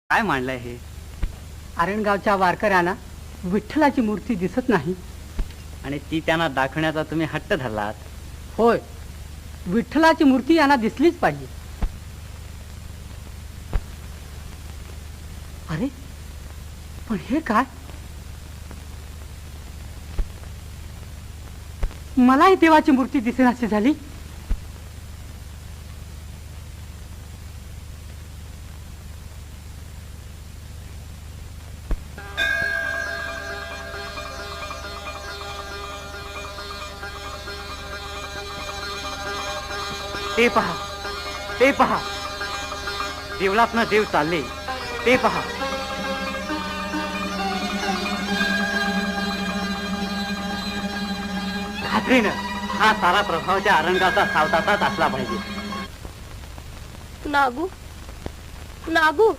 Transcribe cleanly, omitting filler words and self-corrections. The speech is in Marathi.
काय मांडलंय हे? आरणगावच्या वारकऱ्यांना विठ्ठलाची मूर्ती दिसत नाही. आणि ती त्यांना दाखवण्याचा तुम्ही हट्ट धरलात. होय, विठ्ठलाची मूर्ती यांना दिसलीच पाहिजे. अरे पण हे काय? मलाही देवाची मूर्ती दिसेनाशी झाली. ते पहा, ते पहा, देवलात ना देव चालले. ते पहा. खात्रीनं हा सारा प्रभावच्या आरंगाचा सावताचाच असला पाहिजे. नागू, नागू,